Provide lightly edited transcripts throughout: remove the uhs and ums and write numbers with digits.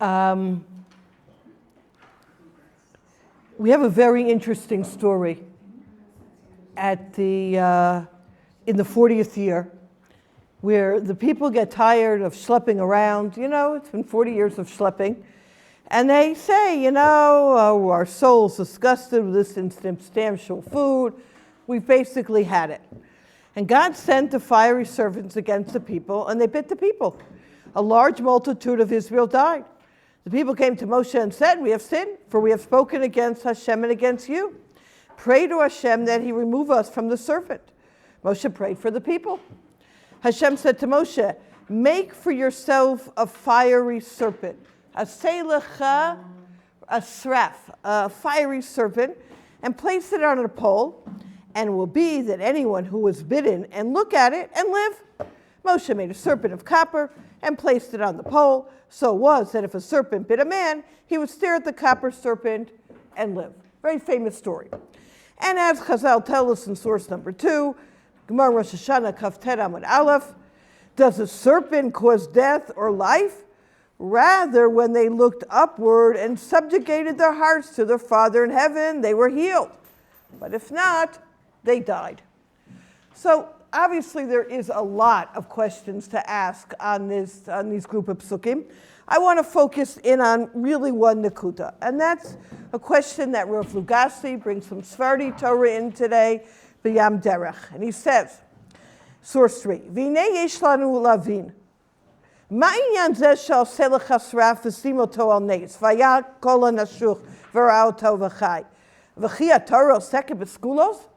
Um, we have a very interesting story in the 40th year, where the people get tired of schlepping around. It's been 40 years of schlepping. And they say, our soul's disgusted with this insubstantial food. We've basically had it. And God sent the fiery serpents against the people, and they bit the people. A large multitude of Israel died. The people came to Moshe and said, "We have sinned, for we have spoken against Hashem and against you. Pray to Hashem that he remove us from the serpent." Moshe prayed for the people. Hashem said to Moshe, "Make for yourself a fiery serpent, a fiery serpent, and place it on a pole, and it will be that anyone who was bitten and look at it and live." Moshe made a serpent of copper and placed it on the pole. So it was that if a serpent bit a man, he would stare at the copper serpent and live. Very famous story. And as Chazal tell us in source number 2, Gemara Rosh Hashanah Kaftet Amud Aleph, does a serpent cause death or life? Rather, when they looked upward and subjugated their hearts to their Father in heaven, they were healed. But if not, they died. So obviously there is a lot of questions to ask on these group of psukim. I want to focus in on really one nekuta, and that's a question that Rav Lugassi brings from Sephardi Torah in today, B'Yam Derech. And he says, source 3, V'nei yesh lanu lavin, ma inyan zeh she'aseh l'chasraf v'sim oto al neis, v'ya kol ha'nashuch v'ra oto v'chai, v'chi ha'torah oseket b'skulos?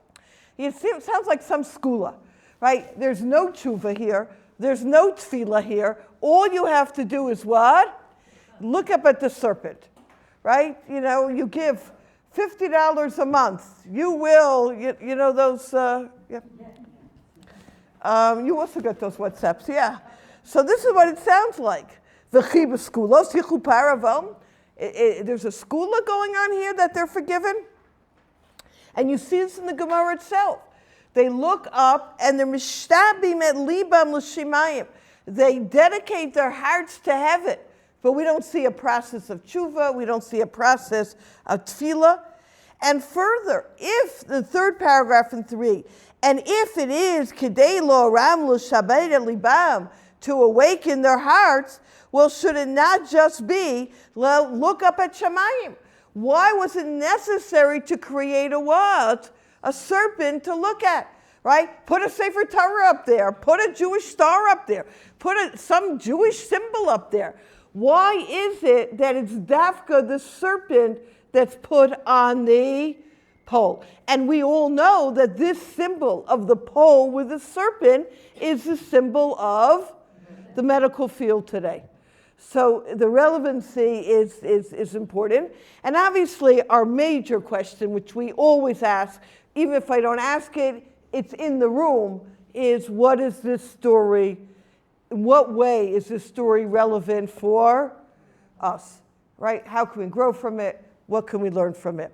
It sounds like some skula, right? There's no tshuva here. There's no tefillah here. All you have to do is what? Look up at the serpent, right? You give $50 a month. You will, those, yeah. You also get those WhatsApps, yeah. So this is what it sounds like. There's a skula going on here that they're forgiven. And you see this in the Gemara itself. They look up and they're mishtabim et libam l'shimayim. They dedicate their hearts to heaven. But we don't see a process of tshuva. We don't see a process of tefillah. And further, if the third paragraph in 3, and if it is kidei lo ram l'shabed et libam, to awaken their hearts, well, should it not just be look up at Shamayim? Why was it necessary to create a what? A serpent to look at, right? Put a Sefer Torah up there. Put a Jewish star up there. Put some Jewish symbol up there. Why is it that it's Dafka, the serpent, that's put on the pole? And we all know that this symbol of the pole with the serpent is the symbol of the medical field today. So the relevancy is important. And obviously our major question, which we always ask, even if I don't ask it, it's in the room, is what is this story, in what way is this story relevant for us, right? How can we grow from it? What can we learn from it?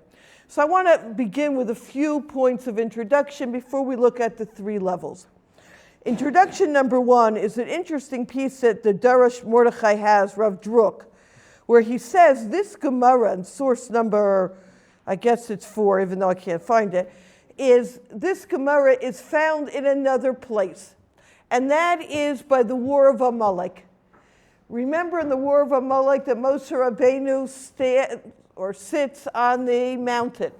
So I want to begin with a few points of introduction before we look at the 3 levels. Introduction number 1 is an interesting piece that the Darash Mordechai has, Rav Druk, where he says this Gemara, in source number, I guess it's 4, even though I can't find it, is this Gemara is found in another place, and that is by the War of Amalek. Remember in the War of Amalek that Moshe Rabbeinu sits on the mountain,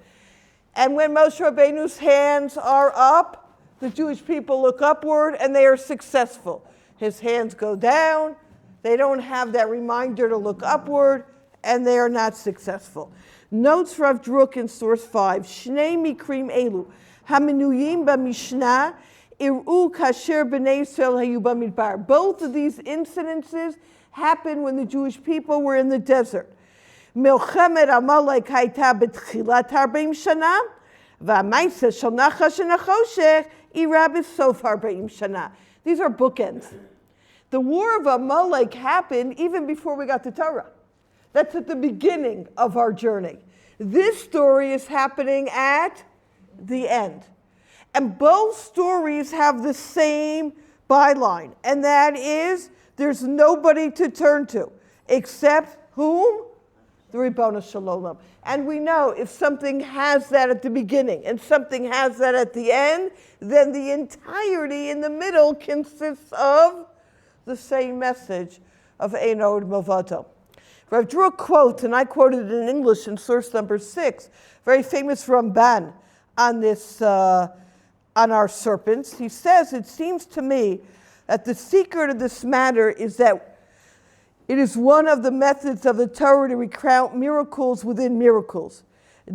and when Moshe Rabbeinu's hands are up, the Jewish people look upward and they are successful. His hands go down, they don't have that reminder to look upward, and they are not successful. Notes Rav Druk in source 5, Shnei mikrim elu, haminuyim b'mishnah, ir'u kasher b'nei Yisrael hayu b'midbar. Both of these incidences happened when the Jewish people were in the desert. Milchemet Amalek hayta b'tchilat 40 shana, v'amaisa shel nachash v'nachoshech ira b'sof 40 shana. These are bookends. The War of Amalek happened even before we got to Torah. That's at the beginning of our journey. This story is happening at the end. And both stories have the same byline, and that is there's nobody to turn to except Whom? The Ribono Shel Olam. And we know if something has that at the beginning and something has that at the end, then the entirety in the middle consists of the same message of Ein Od Milvado. I drew a quote, and I quoted it in English in source number 6, very famous Ramban on this, on our serpents. He says, "It seems to me that the secret of this matter is that it is one of the methods of the Torah to recount miracles within miracles.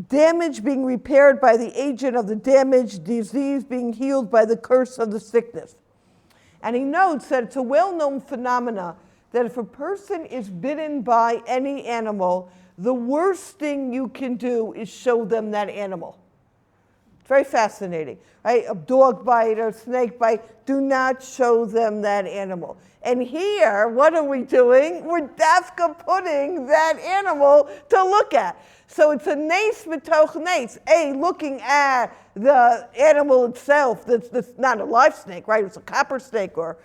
Damage being repaired by the agent of the damage, disease being healed by the curse of the sickness." And he notes that it's a well-known phenomena that if a person is bitten by any animal, the worst thing you can do is show them that animal. It's very fascinating, right? A dog bite or a snake bite, do not show them that animal. And here, what are we doing? We're dafka putting that animal to look at. So it's a nes mitoch nes, looking at the animal itself, that's not a live snake, right? It's a copper snake, or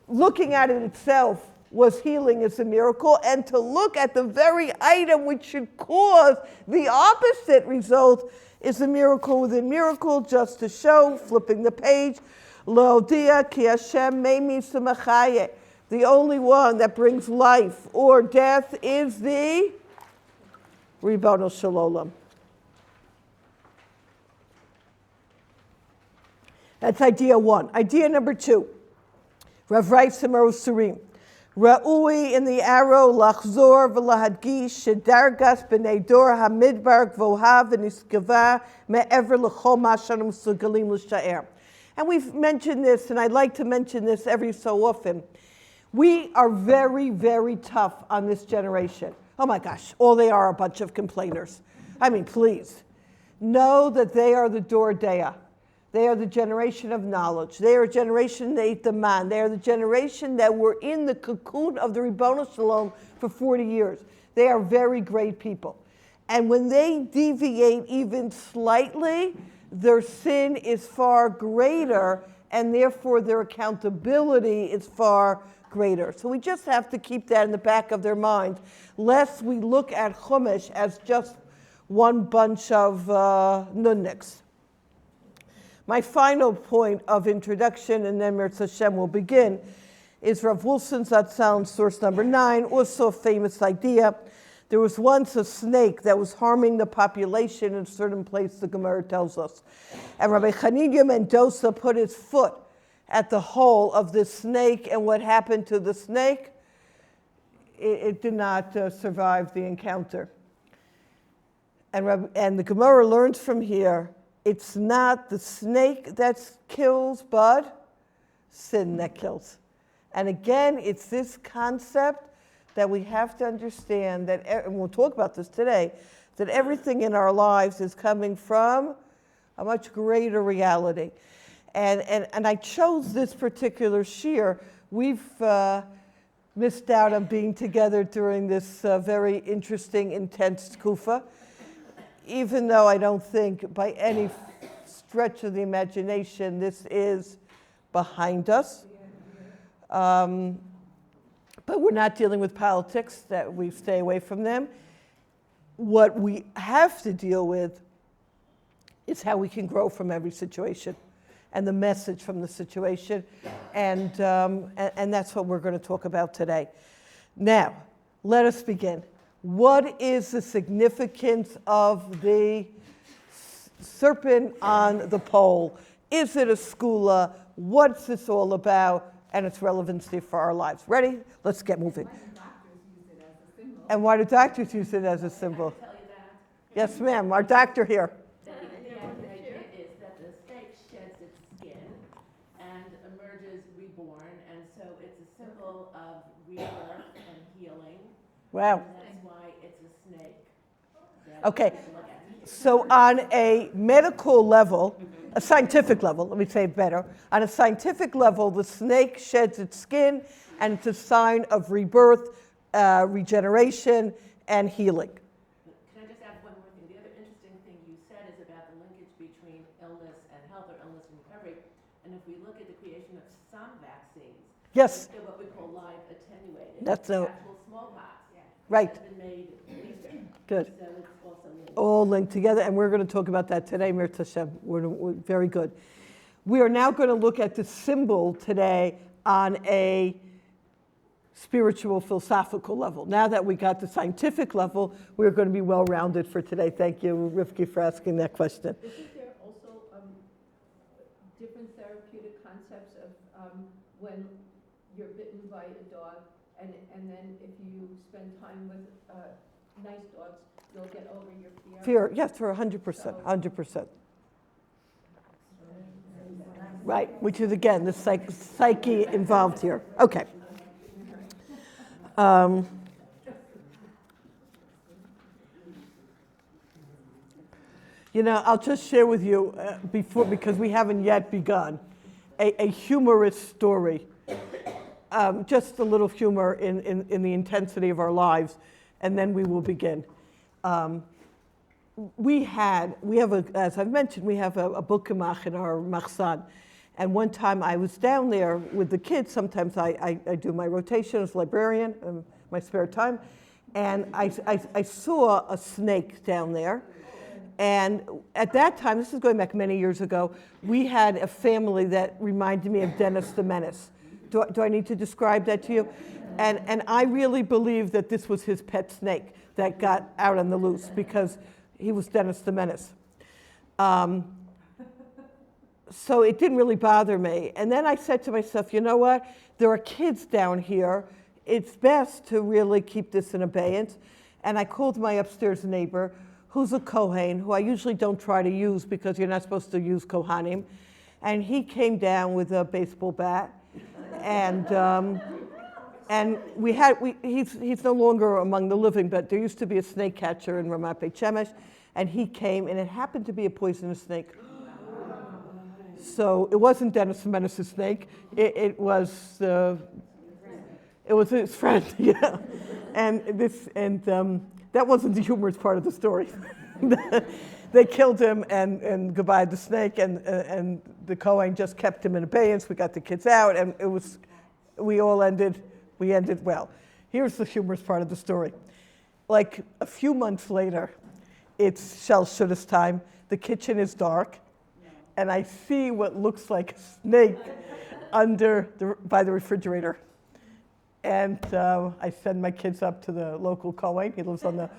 looking at it itself was healing as a miracle, and to look at the very item which should cause the opposite result is a miracle within miracle, just to show, flipping the page, Lodia ki Hashem meimi semachaye. The only one that brings life or death is the Ribono Shel Olam. That's idea 1. Idea number 2. Rav writes in Surim. Ra'ui in the arrow lachzor v'lahadgish shedargas b'nei dor hamidbar gvoha v'niskava me'ever l'chol ma'shanim sugalim l'sha'er. And we've mentioned this, and I'd like to mention this every so often. We are very, very tough on this generation. Oh my gosh, all they are a bunch of complainers. I mean, please. Know that they are the Dor Dea. They are the generation of knowledge. They are a generation that ate the man. They are the generation that were in the cocoon of the Ribono Shel Olam for 40 years. They are very great people. And when they deviate even slightly, their sin is far greater, and therefore their accountability is far greater. So we just have to keep that in the back of their minds, lest we look at Chumash as just one bunch of nunniks. My final point of introduction, and then Mirz Hashem will begin, is Rav Wilson's Zatzal, source number 9, also a famous idea. There was once a snake that was harming the population in a certain place, the Gemara tells us. And Rabbi Chanina Mendoza put his foot at the hole of this snake, and what happened to the snake? It did not survive the encounter. And the Gemara learns from here, it's not the snake that kills, but sin that kills. And again, it's this concept that we have to understand that, and we'll talk about this today, that everything in our lives is coming from a much greater reality. And I chose this particular shir. We've missed out on being together during this very interesting, intense tkufa, even though I don't think by any stretch of the imagination this is behind us. But we're not dealing with politics, that we stay away from them. What we have to deal with is how we can grow from every situation and the message from the situation. And that's what we're going to talk about today. Now, let us begin. What is the significance of the serpent on the pole? Is it a skula? What's this all about? And its relevancy for our lives. Ready? Let's get moving. And why do doctors use it as a symbol? Yes, ma'am. Our doctor here. The idea is that the snake sheds its skin and emerges reborn, and so it's a symbol of rebirth and healing. Wow. And that's why it's a snake. Okay. So on a medical level, a scientific level, let me say it better. On a scientific level, the snake sheds its skin, and it's a sign of rebirth, regeneration, and healing. Can I just add one more thing? The other interesting thing you said is about the linkage between illness and health, or illness and recovery. And if we look at the creation of some vaccines, Yes. they're what we call live attenuated. That's actual smallpox. Right. has been made weaker. Good. So it's also linked. All linked together, and we're going to talk about that today, Mir Tashem. We're very good. We are now going to look at the symbol today on a spiritual, philosophical level. Now that we got the scientific level, we're going to be well-rounded for today. Thank you, Rivki, for asking that question. Isn't there also different therapeutic concepts of when you're bitten by a dog, and then if you spend time with nice dogs, you'll get over your fear? Fear, yes, for 100%, 100%. Right, which is, again, the psyche involved here. Okay. I'll just share with you before, because we haven't yet begun, a humorous story. Just a little humor in the intensity of our lives, and then we will begin. As I've mentioned, we have a book gemach in our machzan. And one time I was down there with the kids. Sometimes I do my rotation as librarian in my spare time. And I saw a snake down there. And at that time, this is going back many years ago, we had a family that reminded me of Dennis the Menace. Do I need to describe that to you? And I really believe that this was his pet snake that got out on the loose, because he was Dennis the Menace. So it didn't really bother me. And then I said to myself, you know what? There are kids down here. It's best to really keep this in abeyance. And I called my upstairs neighbor, who's a Kohen, who I usually don't try to use because you're not supposed to use Kohanim. And he came down with a baseball bat. And he's no longer among the living, but there used to be a snake catcher in Ramat Beit Shemesh. And he came, and it happened to be a poisonous snake. So it wasn't Dennis the Menace's snake. It was his friend, yeah. And that wasn't the humorous part of the story. They killed him, and goodbye the snake, and the Kohen just kept him in abeyance. We got the kids out, and we ended well. Here's the humorous part of the story. Like a few months later, it's Shel Shudas time. The kitchen is dark. And I see what looks like a snake by the refrigerator. And I send my kids up to the local Kohen. He lives on the...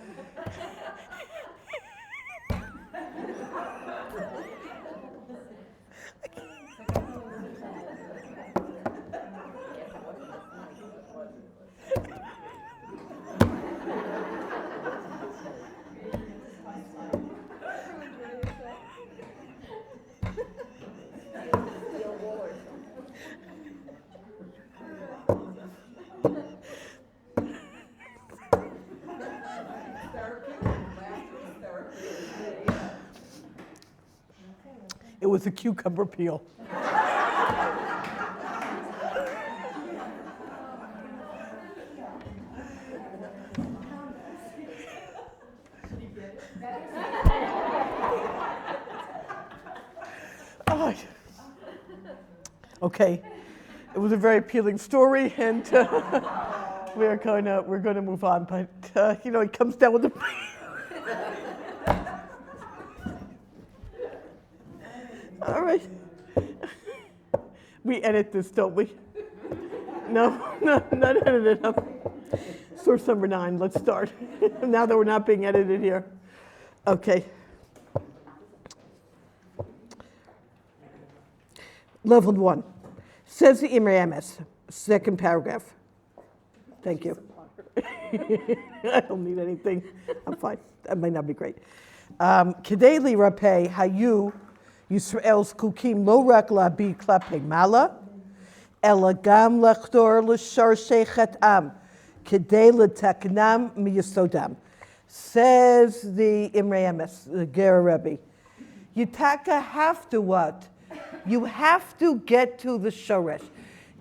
It was a cucumber peel. Okay, it was a very appealing story, and we're going to move on. But it comes down with the. All right. We edit this, don't we? No, not edited up. Source number 9, let's start. Now that we're not being edited here. Okay. Level 1. Says the Imre Emes, second paragraph. Thank you. I don't need anything. I'm fine. That might not be great. Kedei lirapeh hayu Yisrael zkukim lo rak labi klapei mala, ela gam lachtor l'sharshei chatam, kedei l'taknam miyasodam. Says the Imre Emes, the Ger Rebbe. You have to what? You have to get to the shoresh.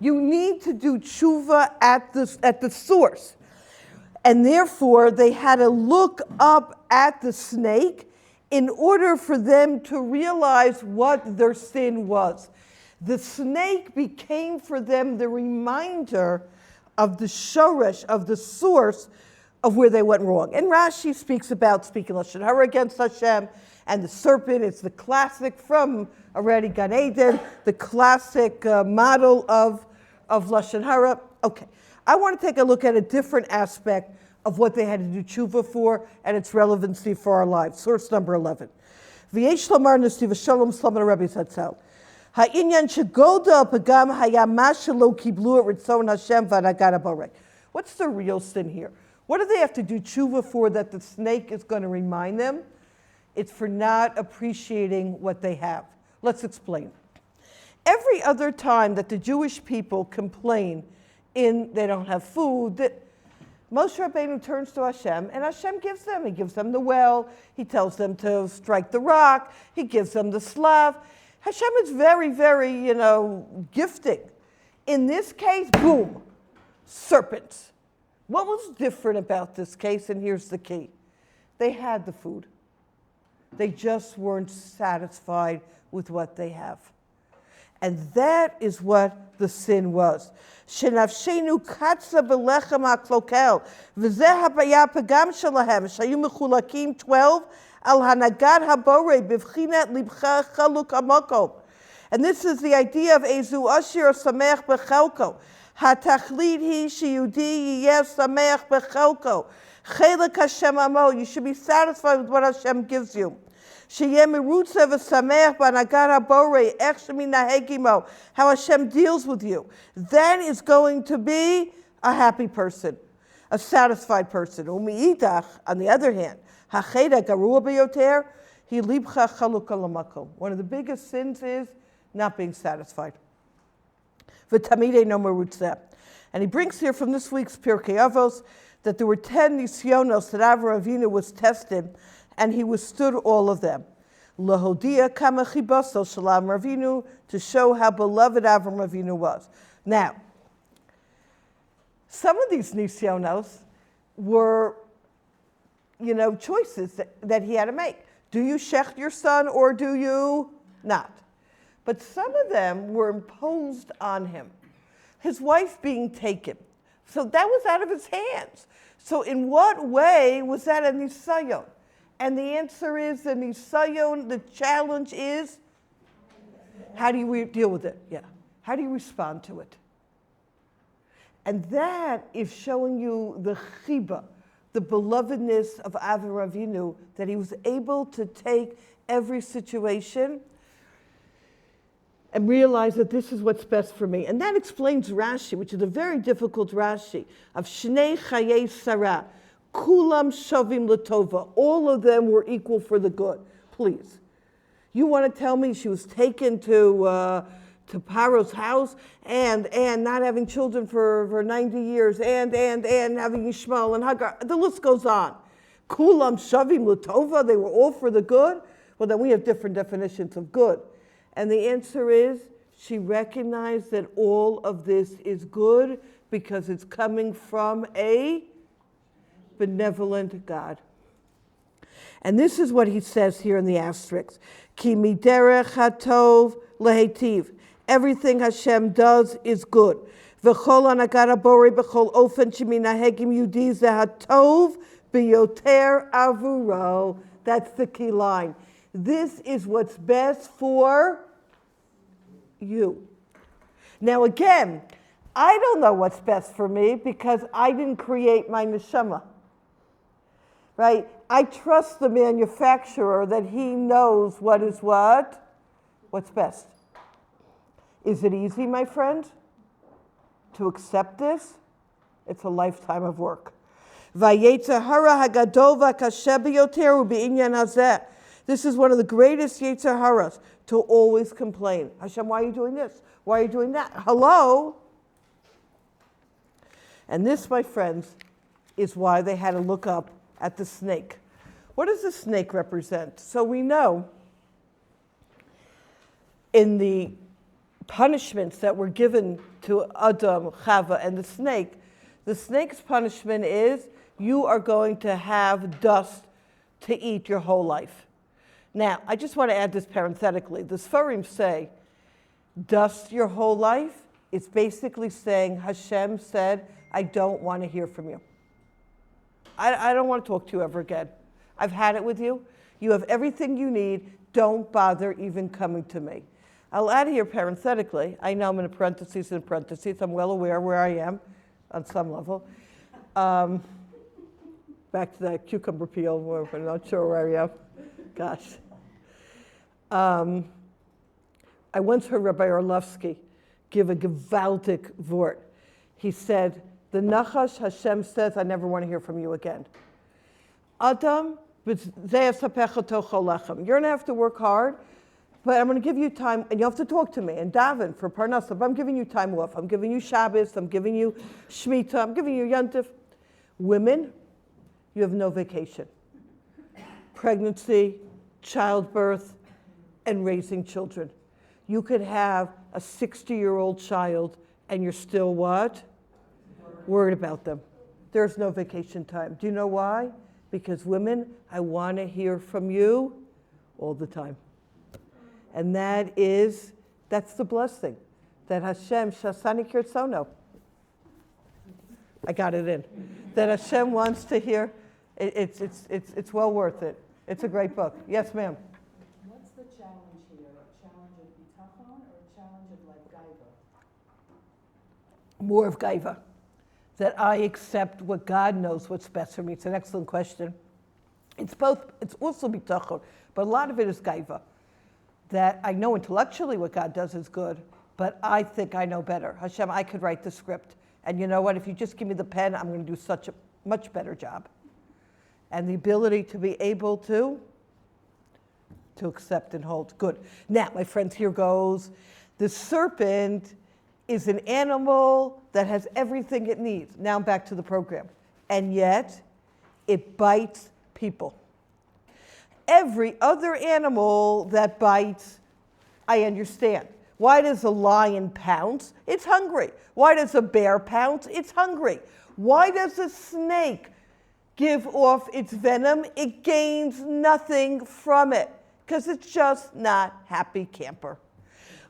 You need to do tshuva at the source. And therefore, they had to look up at the snake in order for them to realize what their sin was. The snake became for them the reminder of the shoresh, of the source of where they went wrong. And Rashi speaks about speaking Lashon Hara against Hashem, and the serpent. It's the classic from already Gan Eden, the classic model of Lashon Hara. Okay, I want to take a look at a different aspect of what they had to do tshuva for and its relevancy for our lives. Source number 11. V'yesh lomar nesiv shalom slama Rabbi Zatzal. Ha'inyan shegolda pagam hayama shelo kiblu et ritzon Hashem v'anagat haborei. What's the real sin here? What do they have to do tshuva for that the snake is going to remind them? It's for not appreciating what they have. Let's explain. Every other time that the Jewish people complain they don't have food, that Moshe Rabbeinu turns to Hashem, and Hashem gives them. He gives them the well. He tells them to strike the rock. He gives them the slav. Hashem is very, very, gifting. In this case, boom, serpents. What was different about this case? And here's the key. They had the food. They just weren't satisfied with what they have. And that is what the sin was. Shenafshenu katza belechem haklokel. V'zeh habaya pagam shalahem. Shayu mechulakim 12. Al hanagat haborei bivchinet libcha chaluk amakom. And this is the idea of Ezu Ashir Samech Bechelko. Hatachlit hi sheyudi yiyeh Samech Bechelko. Chelek Hashem amo. You should be satisfied with what Hashem gives you. Sheyeh merutze v'samech b'anagat haborei ech sheminahegimo. How Hashem deals with you. That is going to be a happy person, a satisfied person. U'mi'idach, on the other hand, hacheda garua beyoter, hi libcha chaluk alamakom. One of the biggest sins is not being satisfied. V'tamidei no merutzeh. And he brings here from this week's Pirkei Avos that there were 10 nisyonos that Avraham Avinu was tested, and he withstood all of them. Lahodia kama chibaso shalam Avinu, to show how beloved Avraham Avinu was. Now, some of these nisyonos were, choices that he had to make. Do you shecht your son or do you not? But some of them were imposed on him. His wife being taken. So that was out of his hands. So in what way was that a nisayon? And the answer is the nisayon, the challenge is, how do you deal with it? Yeah. How do you respond to it? And that is showing you the chiba, the belovedness of Avraham Avinu, that he was able to take every situation and realize that this is what's best for me. And that explains Rashi, which is a very difficult Rashi, of Shnei Chayei Sarah, Kulam Shavim Latova. All of them were equal for the good. Please. You want to tell me she was taken to Paro's house and not having children for 90 years and having Ishmael and Hagar. The list goes on. Kulam Shavim Latova, they were all for the good. Well, then we have different definitions of good. And the answer is, she recognized that all of this is good because it's coming from a benevolent God. And this is what he says here in the asterisk. Ki miderech hatov lehetiv. Everything Hashem does is good. V'chol hanagat haborei b'chol ofen sheminahegim yudi ze hatov biyoter avuro. That's the key line. This is what's best for you. Now again, I don't know what's best for me because I didn't create my neshama. Right? I trust the manufacturer that he knows what is what's best. Is it easy, my friend, to accept this? It's a lifetime of work. Vayetzer hara hagadol v'kasher biyoter hu b'inyan hazeh. This is one of the greatest Yetzer Haras, to always complain. Hashem, why are you doing this? Why are you doing that? Hello? And this, my friends, is why they had to look up at the snake. What does the snake represent? So we know in the punishments that were given to Adam, Chava, and the snake's punishment is you are going to have dust to eat your whole life. Now, I just want to add this parenthetically. The Sfarim say, dust your whole life. It's basically saying Hashem said, I don't want to hear from you. I don't want to talk to you ever again. I've had it with you. You have everything you need. Don't bother even coming to me. I'll add here parenthetically. I know I'm in parentheses and parentheses. I'm well aware where I am on some level. Back to that cucumber peel where we're not sure where I am. Gosh. I once heard Rabbi Orlovsky give a gewaltig wort. He said, the Nachash Hashem says, I never want to hear from you again. Adam, you're going to have to work hard, but I'm going to give you time, and you have to talk to me and daven for Parnasa, but I'm giving you time off. I'm giving you Shabbos, I'm giving you Shemitah, I'm giving you Yontif. Women, you have no vacation. Pregnancy, childbirth, and raising children. You could have a 60-year-old child and you're still what? Worried about them. There's no vacation time. Do you know why? Because women, I want to hear from you all the time. And that's the blessing. That Hashem, Shasani Kirtsono. I got it in. That Hashem wants to hear. It's well worth it. It's a great book. Yes, ma'am. What's the challenge here? A challenge of bitachon or a challenge of like gaiva? More of gaiva. That I accept what God knows what's best for me. It's an excellent question. It's both. It's also bitachon, but a lot of it is gaiva. That I know intellectually what God does is good, but I think I know better. Hashem, I could write the script. And you know what? If you just give me the pen, I'm going to do such a much better job. And the ability to be able to accept and hold. Good. Now, my friends, here goes. The serpent is an animal that has everything it needs. Now I'm back to the program. And yet, it bites people. Every other animal that bites, I understand. Why does a lion pounce? It's hungry. Why does a bear pounce? It's hungry. Why does a snake give off its venom? It gains nothing from it because it's just not happy camper.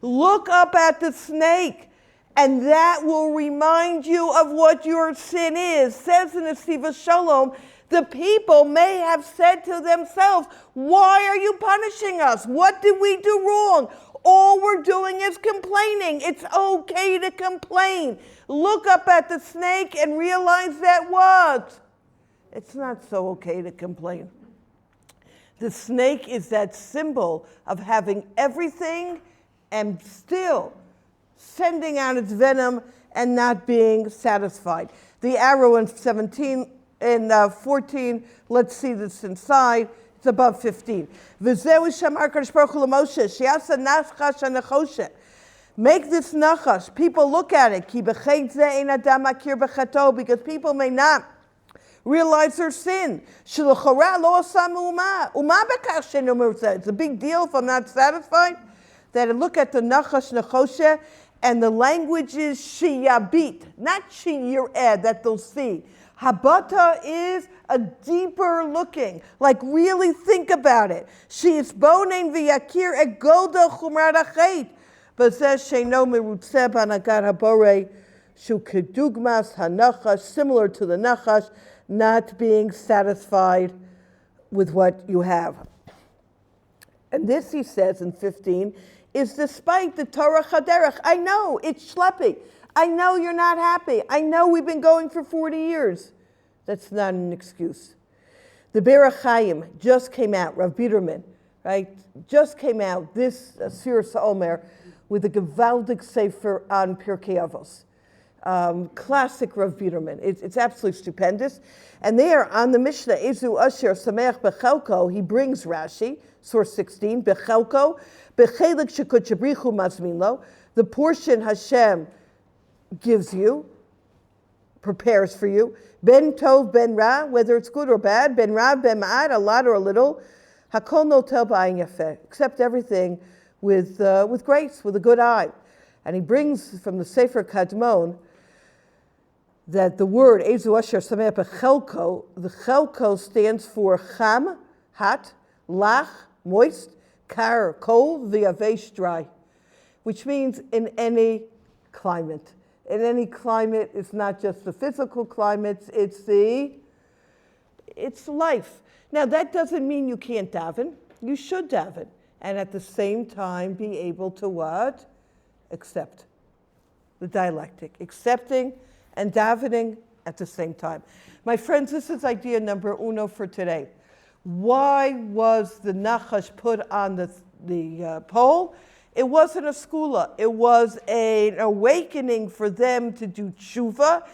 Look up at the snake, and that will remind you of what your sin is. Says in the Siva Shalom, the people may have said to themselves, why are you punishing us? What did we do wrong? All we're doing is complaining. It's okay to complain. Look up at the snake and realize that what? It's not so okay to complain. The snake is that symbol of having everything and still sending out its venom and not being satisfied. The arrow in 17 and 14, let's see this inside. It's above 15. Make this nachash. People look at it. Because people may not realize their sin. It's a big deal if I'm not satisfied. That I look at the nachash nechoshe, and the language is shiyabit, not shiyireh, that they'll see. Habata is a deeper looking, like really think about it. She is bonen v'yakir egoda chumrat achet. B'zeh sheino merutzeh b'anagat haborei shu kedugmas hanachash, similar to the nachash, not being satisfied with what you have. And this, he says in 15, is despite the Torah Chaderech. I know, it's schleppy. I know you're not happy. I know we've been going for 40 years. That's not an excuse. The Berach Chaim just came out, Rav Biederman, right? Just came out, this Sir Omer, with a gewaltig sefer on Pirkei Avos. Classic Rav Biederman. It's absolutely stupendous. And there on the Mishnah, Ezu Asher Sameach Bechelko, he brings Rashi, source 16, Bechelko, Bechelik Shekut Shabrichu Mazmin, the portion Hashem gives you, prepares for you, Ben Tov, Ben Ra, whether it's good or bad, Ben Ra, Ben Ma'at, a lot or a little, Hakol Notel B'ayin Yafeh, accept everything with grace, with a good eye. And he brings from the Sefer Kadmon that the word Ezu Asher Sameh Bechelko, the Chelko stands for Cham, hot, Lach, moist, Kar, cold, V'yavesh, dry, which means in any climate. In any climate, it's not just the physical climates, it's the It's life. Now, that doesn't mean you can't daven. You should daven. And at the same time, be able to what? Accept. The dialectic. Accepting and davening at the same time. My friends, this is idea number uno for today. Why was the Nachash put on the pole? It wasn't a skula. It was an awakening for them to do tshuva,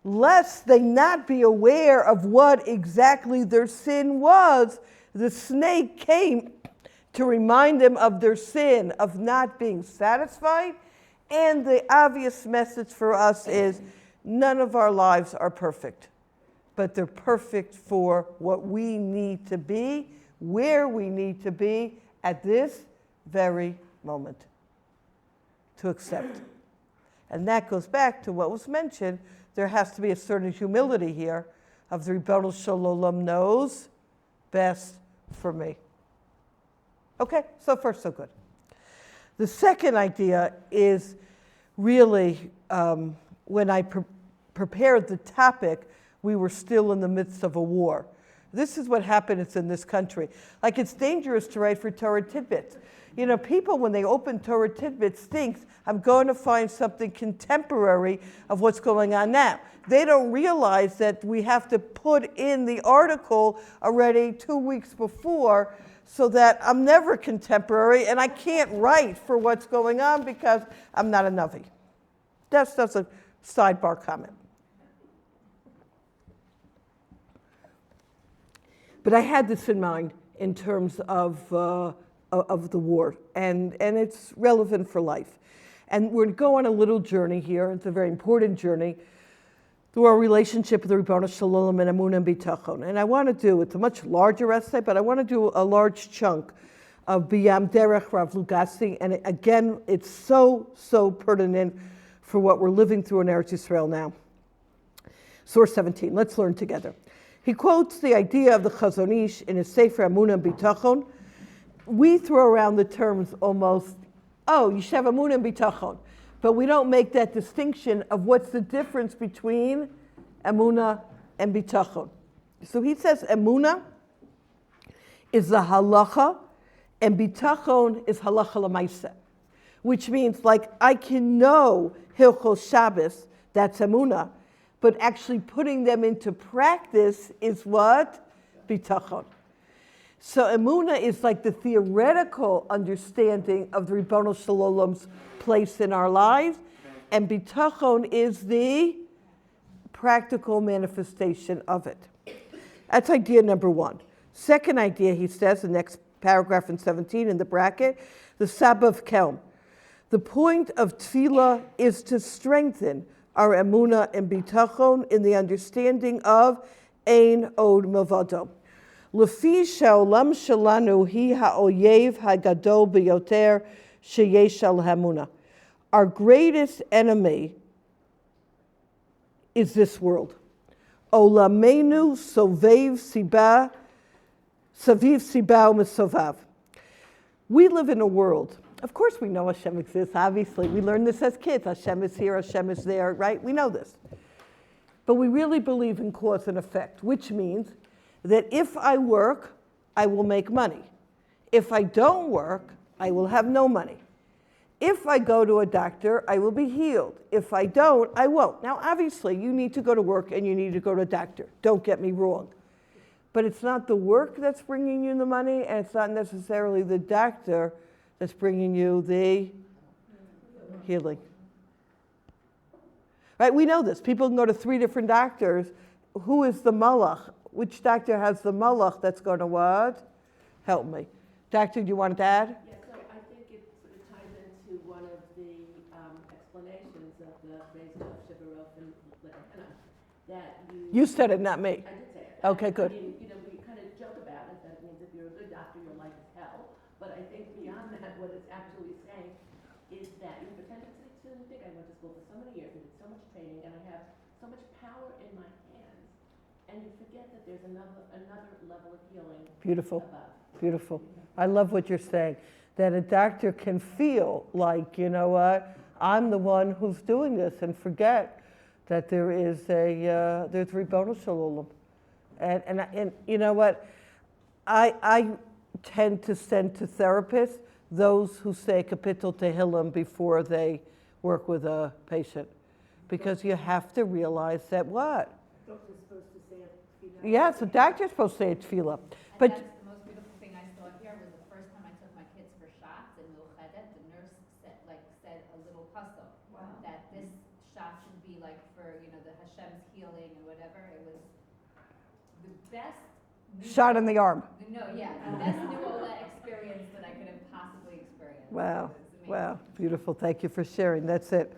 lest they not be aware of what exactly their sin was. The snake came to remind them of their sin, of not being satisfied. And the obvious message for us is none of our lives are perfect, but they're perfect for what we need to be, where we need to be at this very moment to accept. And that goes back to what was mentioned. There has to be a certain humility here of the Rebbeinu Shalom knows best for me. Okay, so far so good. The second idea is really when I prepared the topic, we were still in the midst of a war. This is what happens in this country. Like, it's dangerous to write for Torah tidbits. You know, people, when they open Torah tidbits, think, I'm going to find something contemporary of what's going on now. They don't realize that we have to put in the article already 2 weeks before, so that I'm never contemporary and I can't write for what's going on because I'm not a Navi. That's a sidebar comment. But I had this in mind in terms of the war, and it's relevant for life. And we're going to go on a little journey here. It's a very important journey through our relationship with the Rebbeinu Shalom and Emunah and Bitachon. And I want to do, it's a much larger essay, but I want to do a large chunk of Biyam Derech Rav Lugassi. And again, it's so pertinent for what we're living through in Eretz Yisrael now. Source 17, let's learn together. He quotes the idea of the Chazon Ish in his Sefer Emunah and Bitachon. We throw around the terms almost, you should have Emunah and Bitachon. But we don't make that distinction of what's the difference between Emunah and Bitachon. So he says Emunah is the halacha, and Bitachon is halacha l'maaseh, which means, like, I can know Hilchos Shabbos, that's Emunah, but actually putting them into practice is what? Bitachon. So Emunah is like the theoretical understanding of the Rebbeinu Shalom's place in our lives, and Bitachon is the practical manifestation of it. That's idea number one. Second idea, he says, the next paragraph in 17 in the bracket, the Sabbath Kelm. The point of tefillah is to strengthen our Emunah and Bitachon in the understanding of Ein Od Milvado. Lefi she'olam shelanu hi ha'oyev hagadol biyoter sheyesh al hamunah. Our greatest enemy is this world. Olamenu sovev siba, saviv siba u'mesovav. We live in a world. Of course we know Hashem exists, obviously. We learned this as kids. Hashem is here, Hashem is there, right? We know this. But we really believe in cause and effect, which means that if I work, I will make money. If I don't work, I will have no money. If I go to a doctor, I will be healed. If I don't, I won't. Now, obviously, you need to go to work and you need to go to a doctor. Don't get me wrong. But it's not the work that's bringing you the money, and it's not necessarily the doctor that's bringing you the healing. Right? We know this. People can go to 3 different doctors. Who is the malach? Which doctor has the malach that's going to what? Help me. Doctor, do you want to add? Yeah, so I think it sort of ties into one of the explanations of the phrase of Shivarov and Lekanah, that You said it, not me. I did say it. Okay, good. I mean, we kind of joke about it, that it means if you're a good doctor, your life is hell. But I think beyond that, what it's actually saying is that you have a tendency to think, I went to school for so many years, I did so much training, and I have so much power in my hands, and you forget that there's another level of healing Beautiful. above. Beautiful. I love what you're saying. That a doctor can feel like, you know what, I'm the one who's doing this, and forget that there's Rebbeinu Shalom. And you know what? I tend to send to therapists those who say Kapitel Tehillim before they work with a patient. Because you have to realize that what? Doctor's supposed to say it. Yes, the doctor's supposed to say a tefillah. But But that's the most beautiful thing I saw here was the first time I took my kids for shots in Milchedet, the nurse said a little puzzle. Wow. That this shot should be like for, the Hashem's healing and whatever. It was the best. shot in the arm. The best New Ola experience that I could have possibly experienced. Wow, It was amazing. wow, beautiful. Thank you for sharing. That's it.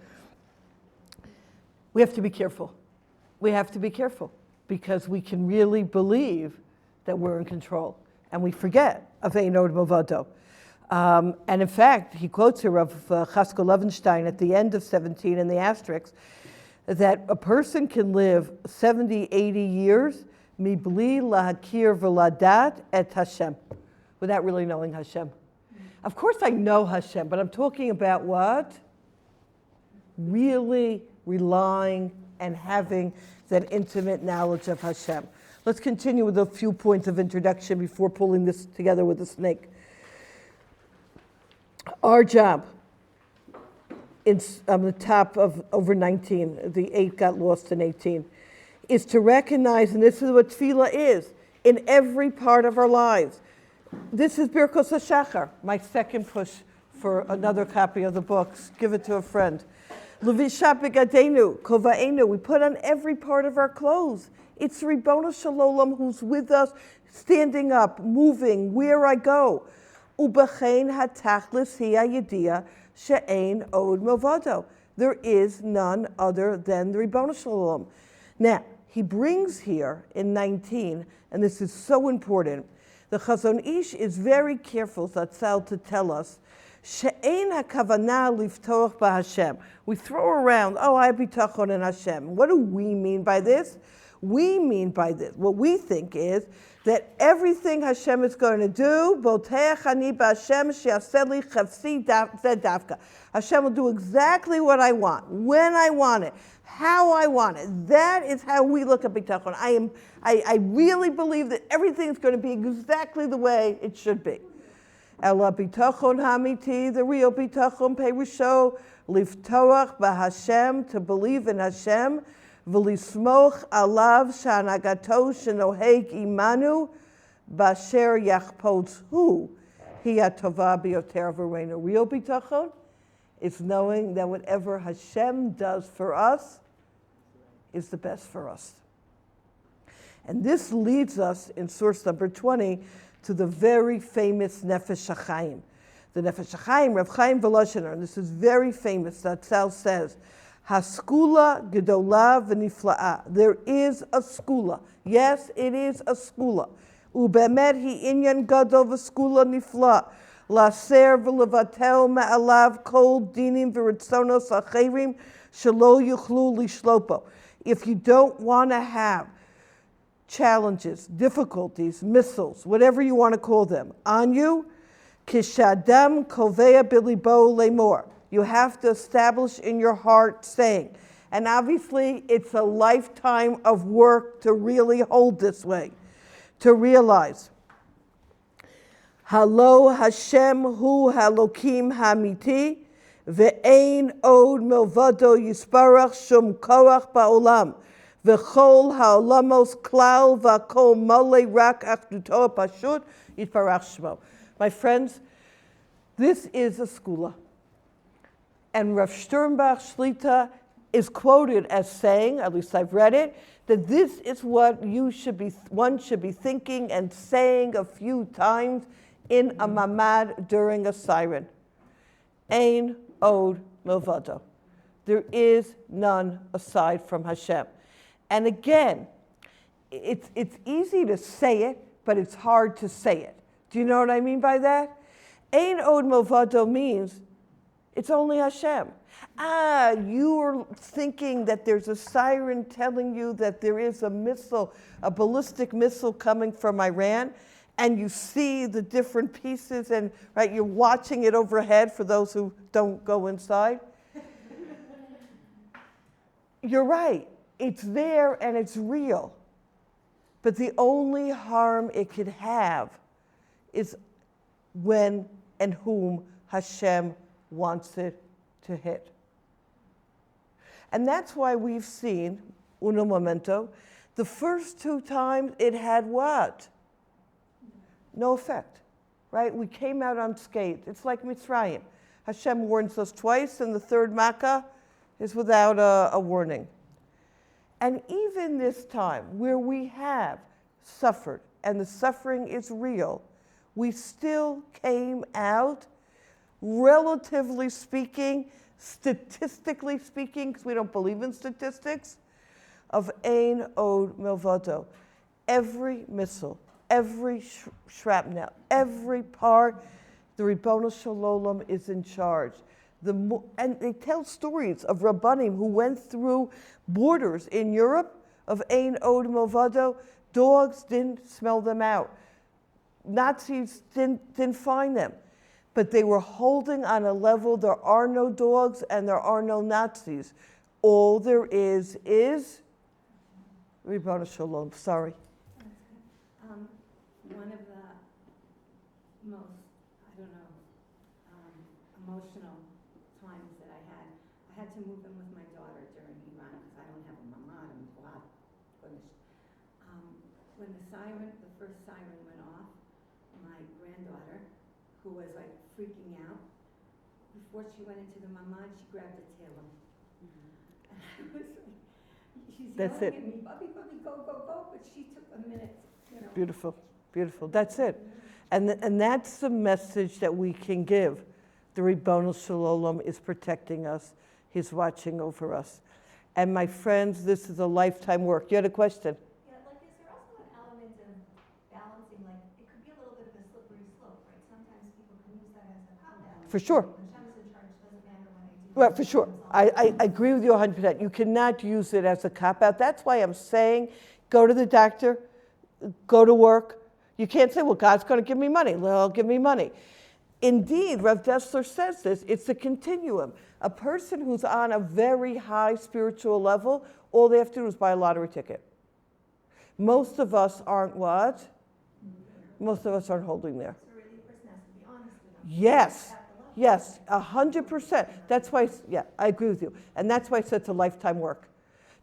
We have to be careful. We have to be careful because we can really believe that we're in control and we forget of Einod Movado. And in fact, he quotes here of Chasko Levenstein at the end of 17 in the asterisk that a person can live 70, 80 years mibli lahakir v'ladat et Hashem, without really knowing Hashem. Of course I know Hashem, but I'm talking about what? Really relying and having that intimate knowledge of Hashem. Let's continue with a few points of introduction before pulling this together with the snake. Our job, on the top of over 19, the 8 got lost in 18, is to recognize, and this is what tefillah is, in every part of our lives. This is Birkos HaShachar, my second push for another copy of the books. Give it to a friend. Levishat begadenu, kovaenu, we put on every part of our clothes. It's Ribono Shalom who's with us, standing up, moving, where I go. Ubechein hatachlis hi hayediyah she'ein od milvado. There is none other than the Ribono Shalom. Now, he brings here in 19, and this is so important, the Chazon Ish is very careful, Zatzal, to tell us, she'ein hakavana liftoch b'Hashem. We throw around, I have bitachon in Hashem. What do we mean by this? We mean by this, what we think is that everything Hashem is going to do, Boteach ani b'Hashem she'aseh li chavsi zeh davka. Hashem will do exactly what I want, when I want it, how I want it. That is how we look at bitachon. I really believe that everything is going to be exactly the way it should be. Ela bitachon hamiti, the real bitachon perusho, liftoach b'Hashem, to believe in Hashem, v'lismoch alav shanagato shenoheg imanu, basher yachpotz hu, hi atova biyoter v'reinu. Real bitachon is knowing that whatever Hashem does for us is the best for us. And this leads us in source number 20 to the very famous Nefesh HaChaim. The Nefesh HaChaim, Rav Chaim Voloshener, and this is very famous, that Tzal says, Haskula gedola v'nifla'a. There is a skula. Yes, it is a skula. Ubemet hi inyan gadol v'skula nifla. Laser v'levatel ma'alav kol dinim v'ritzonos acherim shelo yuchlu lishlopo. If you don't want to have challenges, difficulties, missiles, whatever you want to call them, on you, kishadam kovea bilibo lemor. You have to establish in your heart saying, and obviously it's a lifetime of work to really hold this way, to realize, Halo Hashem hu halokim hamiti, ve'ein od milvado yisparach shum koach ba'olam, ve'chol ha'olamos klal va'kol mole rak achduto pashut yisparach shmo. My friends, this is a skula. And Rav Sternbach Shlita is quoted as saying, at least I've read it, that this is what one should be thinking and saying a few times in a mamad during a siren. Ein od milvado. There is none aside from Hashem. And again, it's easy to say it, but it's hard to say it. Do you know what I mean by that? Ein od milvado means it's only Hashem. You're thinking that there's a siren telling you that there is a missile, a ballistic missile coming from Iran, and you see the different pieces, and right, you're watching it overhead for those who don't go inside. You're right. It's there and it's real. But the only harm it could have is when and whom Hashem wants it to hit. And that's why we've seen, uno momento, the first 2 times it had what? No effect, right? We came out unscathed. It's like Mitzrayim. Hashem warns us twice, and the third makkah is without a warning. And even this time, where we have suffered, and the suffering is real, we still came out, relatively speaking, statistically speaking, because we don't believe in statistics, of Ein Od Milvado. Every missile, every shrapnel, every part, the Ribbono Shel Olam is in charge. And they tell stories of Rabbanim who went through borders in Europe of Ein Od Milvado. Dogs didn't smell them out. Nazis didn't find them. But they were holding on a level, there are no dogs and there are no Nazis. All there is Ribbono Shel Olam, sorry. One of the most, emotional times that I had to move in with my daughter during Iran because I don't have a mamad and wow, goodness. When the first siren went off, my granddaughter, who was like freaking out, before she went into the mamad, she grabbed a tailor. And I was like, she's That's yelling it. at me, Bubby, go, but she took a minute, Beautiful, beautiful. That's it. And that's the message that we can give. The Ribbono Shel Olam is protecting us. He's watching over us. And my friends, this is a lifetime work. You had a question? Yeah, like is there also an element of balancing, like it could be a little bit of a slippery slope, right? Sometimes people can use that as a cop-out. For sure. Hashem's in charge, doesn't matter when I do. Right, for sure. I agree with you 100%. You cannot use it as a cop-out. That's why I'm saying go to the doctor, go to work. You can't say, well, God's going to give me money. Well, give me money. Indeed, Rav Dessler says this, it's a continuum. A person who's on a very high spiritual level, all they have to do is buy a lottery ticket. Most of us aren't what? Most of us aren't holding there. So really the person has to be honest with them. Yes, 100%. That's why, yeah, I agree with you. And that's why I said it's a lifetime work.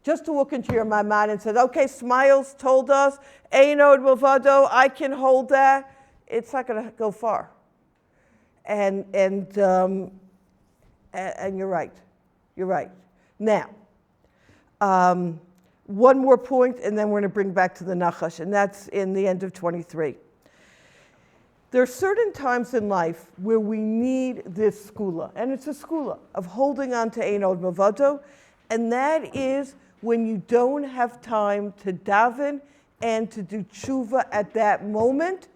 Just to look into your mind and say, okay, Smiles told us, Ein Od Milvado, I can hold that. It's not going to go far. And you're right. You're right. Now, one more point, and then we're going to bring back to the Nachash, and that's in the end of 23. There are certain times in life where we need this skula, and it's a skula of holding on to Ein Od Milvado, and that is when you don't have time to daven and to do tshuva at that moment.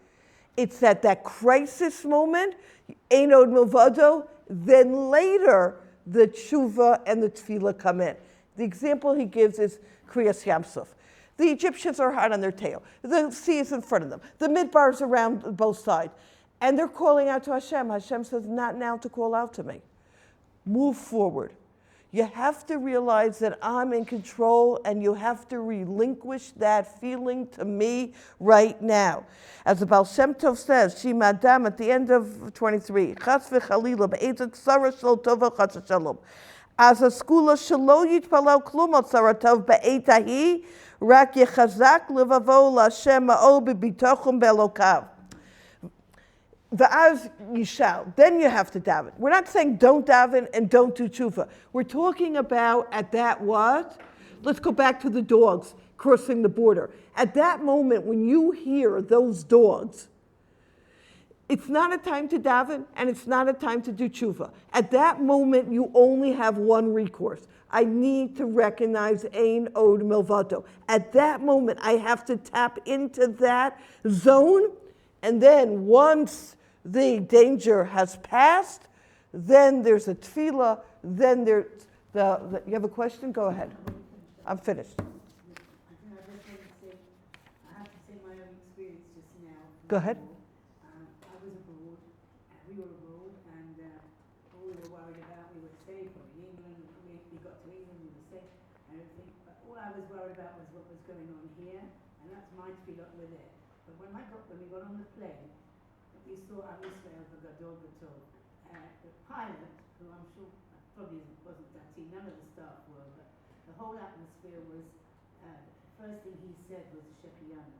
It's at that crisis moment, Ein Od Milvado, then later the tshuva and the tefillah come in. The example he gives is Kriyas Yamsuf. The Egyptians are hot on their tail. The sea is in front of them. The midbar is around both sides. And they're calling out to Hashem. Hashem says, not now to call out to me. Move forward. You have to realize that I'm in control and you have to relinquish that feeling to me right now. As the Baal Shem Tov says, Shima Adam at the end of 23, Chas v'chalila be'etzet tzara shel tova chas v'shalom. As a skula shelo yitpalel klum al tzara tov be'et hahi, rak yechazak levavo l'Hashem ma'od b'bitochum be'elokav. V'az yishal, then you have to daven. We're not saying don't daven and don't do tshuva. We're talking about at that what? Let's go back to the dogs crossing the border. At that moment when you hear those dogs, it's not a time to daven and it's not a time to do tshuva. At that moment you only have one recourse. I need to recognize Ein Od Milvado. At that moment I have to tap into that zone, and then once the danger has passed, then there's a tefillah, then there's you have a question? Go ahead. I'm finished. I have to say my own experience just now. Go ahead. I was abroad, we were abroad, and all we were worried about, we were safe, or in England, we got to England, we were safe, and everything. But all I was worried about was what was going on here, and that's my tefillah with it. But when we got on the plane, we saw OUisrael Gadol Gadol. The pilot, who I'm sure probably wasn't that team, none of the staff were, but the whole atmosphere was, the first thing he said was Shechianu,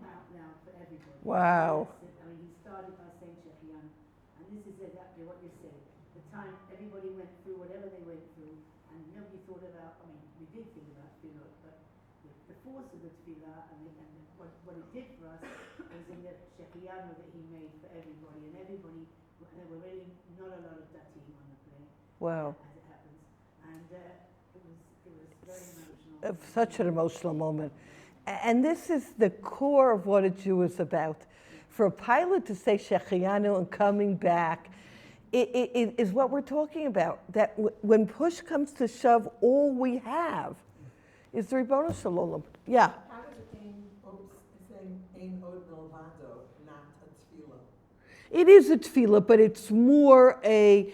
out loud for everybody. Wow. I mean, he started by saying Shechianu, and this is exactly what you say. The time everybody went through whatever they went through, and nobody thought about, I mean, we did think about tefillah, but the force of the tefillah and what it did for us was in the Shechianu that he made for everybody, and everybody, there were really not a lot of datim on the plane. Wow. As it happens. And it was very emotional. Such an emotional moment. And this is the core of what a Jew is about. For a pilot to say Shechianu and coming back, it is what we're talking about. That when push comes to shove, all we have is the Ribono Shel Olam. Yeah. How does Ein Od Milvado not a tefillah? It is a tefillah, but it's more a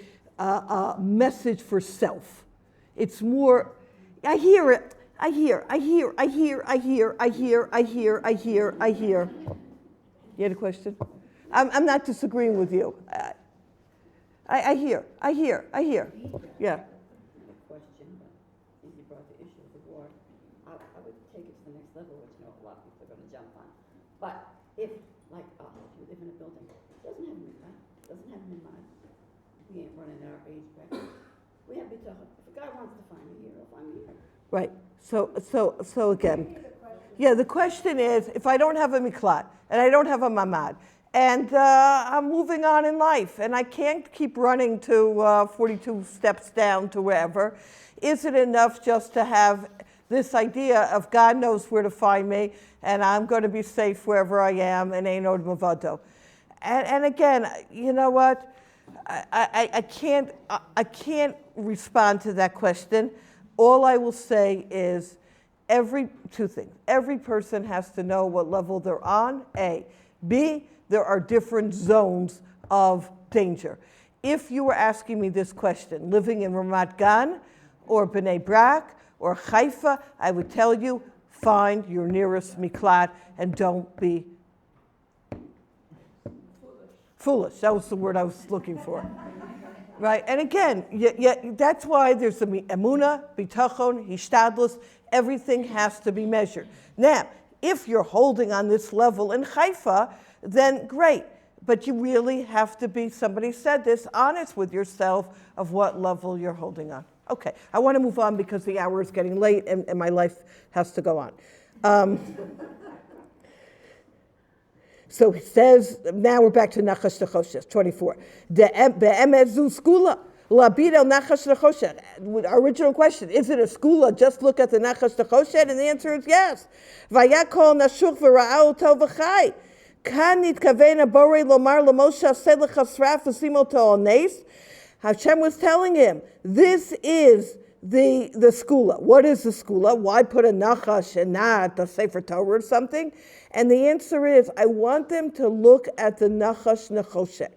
message for self. It's more, I hear it. I hear. You had a question? I'm not disagreeing with you. I hear. Yeah. Question, but since you brought the issue of the war, I would take it to the next level, which I know a lot of people are going to jump on. But if, like us, you live in a building, doesn't have midnight, doesn't have midnight, we ain't running our age bracket. We have bitachon. If a guy wants to find me here, he'll find me here. Right. So again, yeah. The question is, if I don't have a miklat and I don't have a mamad, and I'm moving on in life, and I can't keep running to 42 steps down to wherever, is it enough just to have this idea of God knows where to find me, and I'm going to be safe wherever I am, and Ein Od Milvado? And again, you know what? I can't respond to that question. All I will say is two things. Every person has to know what level they're on, A. B, there are different zones of danger. If you were asking me this question, living in Ramat Gan or Bnei Brak or Haifa, I would tell you, find your nearest miklat and don't be foolish. That was the word I was looking for. Right? And again, that's why there's the emunah, bitachon, hishtadlus. Everything has to be measured. Now, if you're holding on this level in Haifa, then great. But you really have to be, somebody said this, honest with yourself of what level you're holding on. Okay, I want to move on because the hour is getting late and my life has to go on. So he says, now we're back to Nachash Nechoshes, 24. Be'emet zu skula, labid el Nachash Nechoshes. Our original question, is it a skula? Just look at the Nachash Nechoshes, and the answer is yes. Vayakol nashuch v'ra'al tov v'chai. Kan nitkaven abore lomar lemoshe ased lechasraf v'simo to nes. Hashem was telling him, this is the skula. What is the skula? Why put a nachash and not a Sefer Torah or something? And the answer is, I want them to look at the nachash nechoshet.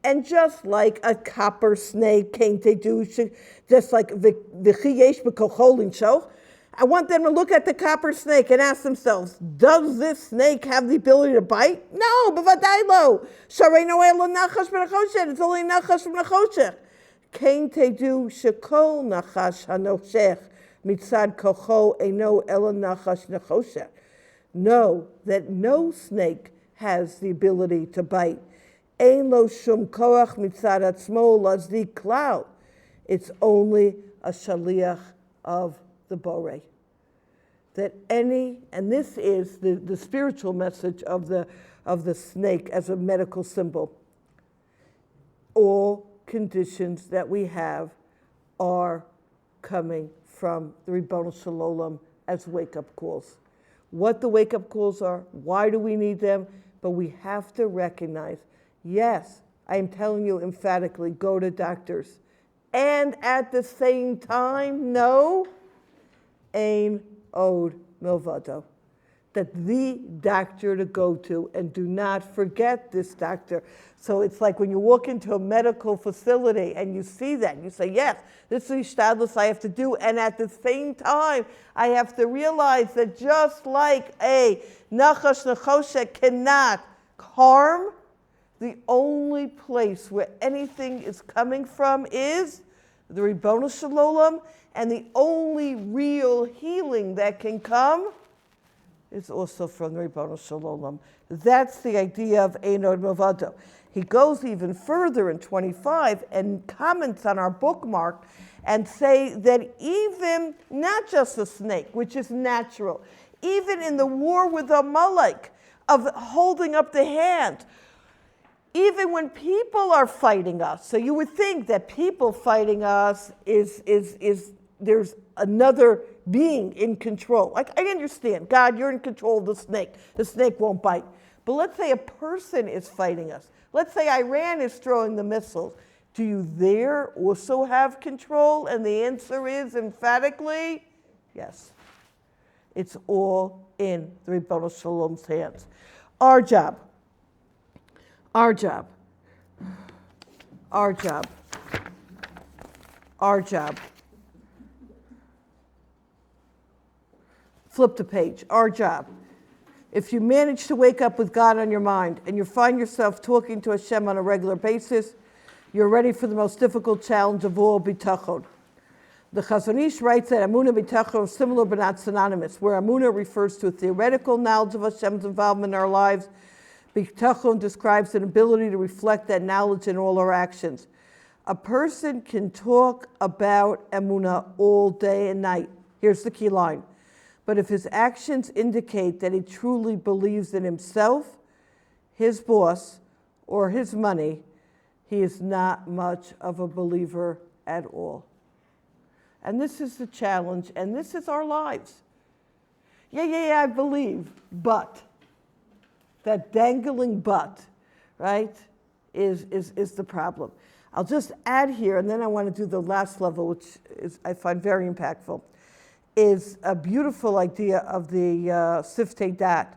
And just like a copper snake came to do, just like v'chiyesh b'kochol inshoch, I want them to look at the copper snake and ask themselves, does this snake have the ability to bite? No, b'vaday lo. Sharei noel lo nachash b'nechoshet. It's only nachash from nechoshet. Kain tedu shekol nachash hanoshech mitzad kocho eino elo nachash nechoshet. Know that no snake has the ability to bite. Ein lo shum koach mitzad atzmo lazdik klal. It's only a shaliach of the borei. That and this is the spiritual message of the snake as a medical symbol. All conditions that we have are coming from the Ribono Shel Olam as wake-up calls. What the wake-up calls are, why do we need them? But we have to recognize, yes, I am telling you emphatically, go to doctors. And at the same time, no, Ein Od Milvado. that the doctor to go to, and do not forget this doctor. So it's like when you walk into a medical facility and you see that, you say, yes, this is ishtadlus I have to do, and at the same time, I have to realize that just like a nachash nechoshet cannot harm, the only place where anything is coming from is the Ribono Shel Olam, and the only real healing that can come is also from the Ribono Shel Olam. That's the idea of Ein Od Milvado. He goes even further in 25 and comments on our bookmark and say that even, not just the snake, which is natural, even in the war with Amalek, of holding up the hand, even when people are fighting us, so you would think that people fighting us is there's another being in control. Like, I understand, God, you're in control of the snake. The snake won't bite. But let's say a person is fighting us. Let's say Iran is throwing the missiles. Do you there also have control? And the answer is emphatically, yes. It's all in the Ribono Shel Olam's hands. Our job, flip the page, our job. If you manage to wake up with God on your mind and you find yourself talking to Hashem on a regular basis, you're ready for the most difficult challenge of all, bitachon. The Chazon Ish writes that Amunah and bitachon are similar but not synonymous, where Amunah refers to a theoretical knowledge of Hashem's involvement in our lives. Bitachon describes an ability to reflect that knowledge in all our actions. A person can talk about Amunah all day and night. Here's the key line. But if his actions indicate that he truly believes in himself, his boss, or his money, he is not much of a believer at all. And this is the challenge, and this is our lives. Yeah, I believe, but. That dangling but, right, is the problem. I'll just add here, and then I want to do the last level, which is I find very impactful, is a beautiful idea of the Siftei Dat,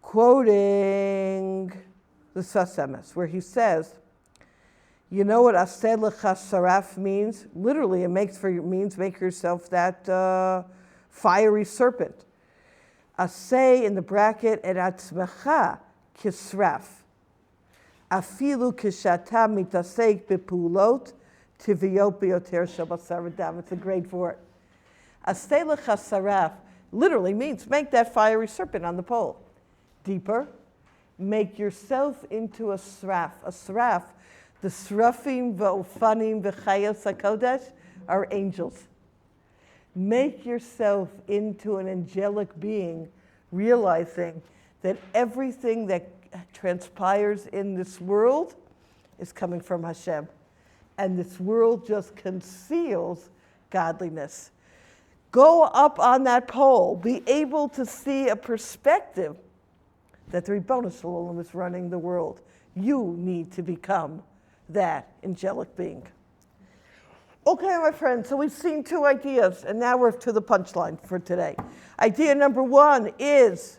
quoting the Sfas Emes, where he says, you know what Aseh Lecha Saraf means? Literally, it means make yourself that fiery serpent. Aseh in the bracket et atzmecha kisraf. Afilu kishata mitasek bepulot tiviyot beyoter shabasar v'dam. It's a great word. Aseh lecha saraf literally means make that fiery serpent on the pole. Deeper, make yourself into a sraf. A sraf, the srafim v'ofanim v'chayos hakodesh are angels. Make yourself into an angelic being, realizing that everything that transpires in this world is coming from Hashem. And this world just conceals godliness. Go up on that pole, be able to see a perspective that the Ribono Shel Olam is running the world. You need to become that angelic being. Okay, my friends, so we've seen two ideas, and now we're to the punchline for today. Idea number one is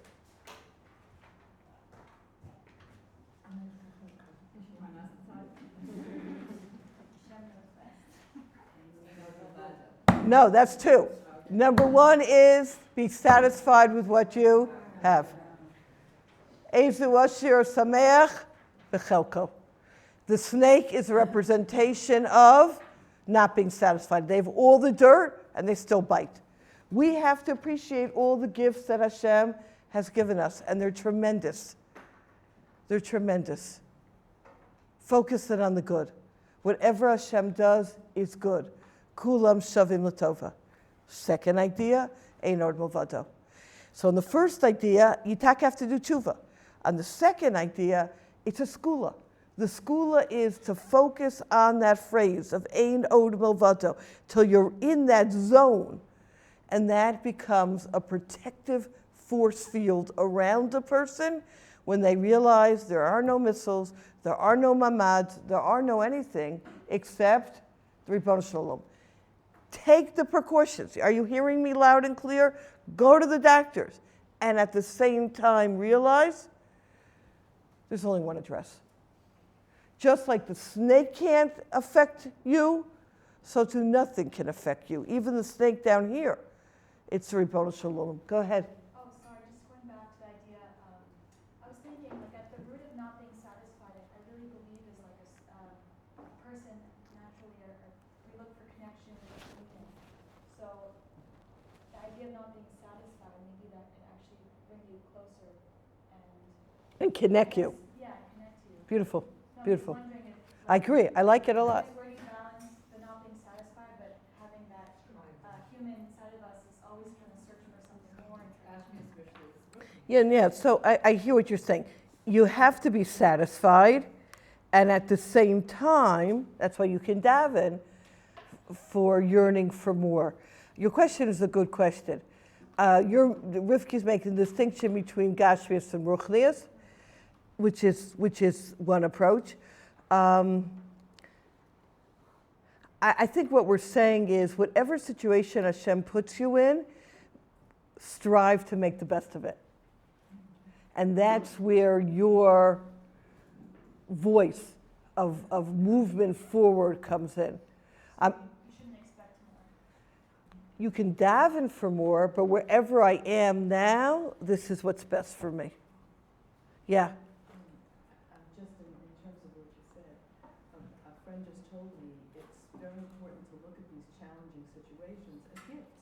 no, that's two. Number one is be satisfied with what you have. Ezu Ashir Sameach B'chelko. The snake is a representation of not being satisfied. They have all the dirt and they still bite. We have to appreciate all the gifts that Hashem has given us, and they're tremendous. They're tremendous. Focus it on the good. Whatever Hashem does is good. Kulam shavim latova. Second idea, ein od milvado. So in the first idea, you have to do tshuva. On the second idea, it's a skula. The skula is to focus on that phrase of ein od milvado till you're in that zone, and that becomes a protective force field around a person when they realize there are no missiles, there are no mamads, there are no anything except the Ribono Shel Olam. Take the precautions. Are you hearing me loud and clear? Go to the doctors. and at the same time realize there's only one address. Just like the snake can't affect you, so too nothing can affect you. Even the snake down here, it's the Ribono Shalom. Go ahead. Oh, sorry, just going back to the idea of, I was thinking, like, at the root of not being satisfied, I really believe is like a person naturally, we look for connection and meaning. So the idea of not being satisfied, maybe that could actually bring you closer And connect you. Yeah, connect you. Beautiful, So I'm beautiful. just wondering if, I agree. I like it a lot. where you balance the not being satisfied, but having that human side of us is always trying to search for something more and trying to Yeah. So I hear what you're saying. You have to be satisfied, and at the same time, that's why you can daven for yearning for more. Your question is a good question. Rivki's making the distinction between Gashmias and Ruchnias, which is one approach. I think what we're saying is whatever situation Hashem puts you in, strive to make the best of it. And that's where your voice of movement forward comes in. you shouldn't expect more. You can daven for more, but wherever I am now, this is what's best for me. Yeah. Just in terms of what you said, a friend just told me it's very important to look at these challenging situations as gifts.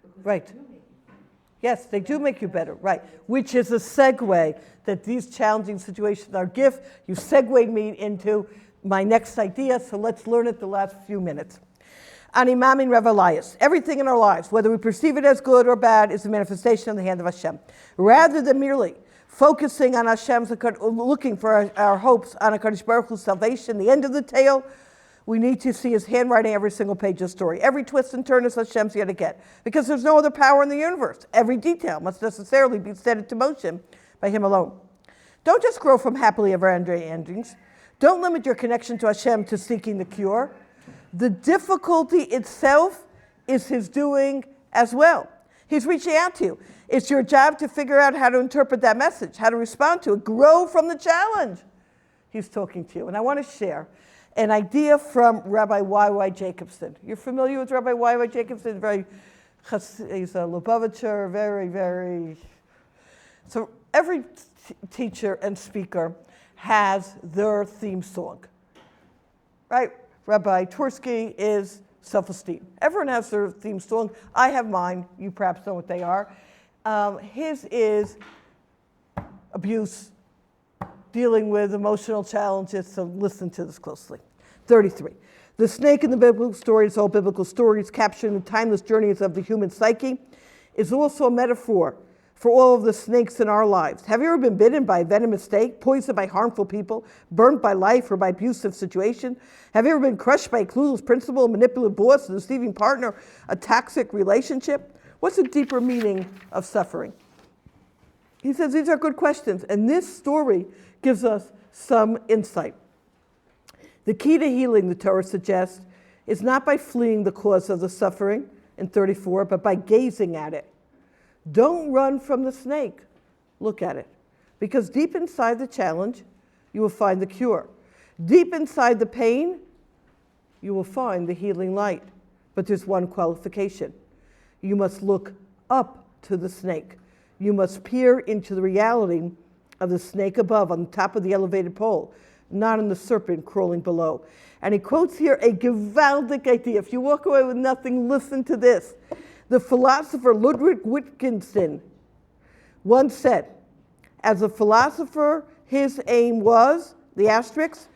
Because Right. they do make you think. Yes, they do make you better, right. Which is a segue that these challenging situations are gift. You segued me into my next idea, so let's learn it the last few minutes. Ani Mamin Rav Elias. Everything in our lives, whether we perceive it as good or bad, is a manifestation of the hand of Hashem. Rather than merely focusing on Hashem's, looking for our hopes on HaKadosh Baruch Hu's salvation, the end of the tale, we need to see his handwriting every single page of the story. Every twist and turn is Hashem's yet again. Because there's no other power in the universe. Every detail must necessarily be set into motion by him alone. Don't just grow from happily ever endings. Don't limit your connection to Hashem to seeking the cure. The difficulty itself is his doing as well. He's reaching out to you. It's your job to figure out how to interpret that message, how to respond to it. Grow from the challenge. He's talking to you. And I want to share an idea from Rabbi Y.Y. Jacobson. You're familiar with Rabbi Y.Y. Jacobson? He's a Lubavitcher, very, very... So every teacher and speaker has their theme song, right? Rabbi Tursky is self-esteem. Everyone has their theme song. I have mine. You perhaps know what they are. His is abuse, dealing with emotional challenges, so listen to this closely. 33. The snake in the biblical stories, all biblical stories capturing the timeless journeys of the human psyche, is also a metaphor for all of the snakes in our lives. Have you ever been bitten by a venomous snake, poisoned by harmful people, burnt by life or by abusive situation? Have you ever been crushed by a clueless principal, a manipulative boss, a deceiving partner, a toxic relationship? What's the deeper meaning of suffering? He says these are good questions, and this story gives us some insight. The key to healing, the Torah suggests, is not by fleeing the cause of the suffering in 34, but by gazing at it. Don't run from the snake. Look at it. Because deep inside the challenge, you will find the cure. Deep inside the pain, you will find the healing light. But there's one qualification. You must look up to the snake. You must peer into the reality of the snake above on the top of the elevated pole, not in the serpent crawling below. And he quotes here a gewaldic idea. If you walk away with nothing, listen to this. The philosopher Ludwig Wittgenstein once said, as a philosopher, his aim was, the asterisk,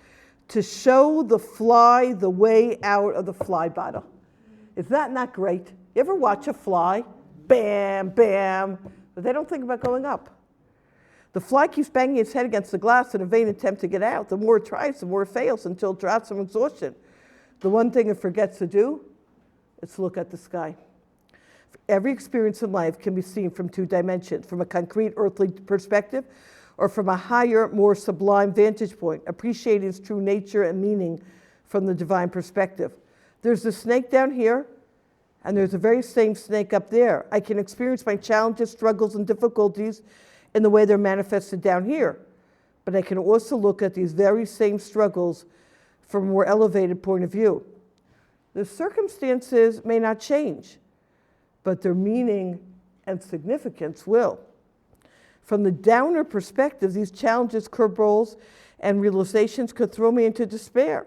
to show the fly the way out of the fly bottle. Is that not great? You ever watch a fly? Bam, bam. But they don't think about going up. The fly keeps banging its head against the glass in a vain attempt to get out. The more it tries, the more it fails until it drops from exhaustion. The one thing it forgets to do is look at the sky. Every experience in life can be seen from two dimensions, from a concrete earthly perspective or from a higher, more sublime vantage point, appreciating its true nature and meaning from the divine perspective. There's the snake down here, And there's the very same snake up there. I can experience my challenges, struggles, and difficulties in the way they're manifested down here. But I can also look at these very same struggles from a more elevated point of view. The circumstances may not change, but their meaning and significance will. From the downer perspective, these challenges, curveballs, and realizations could throw me into despair.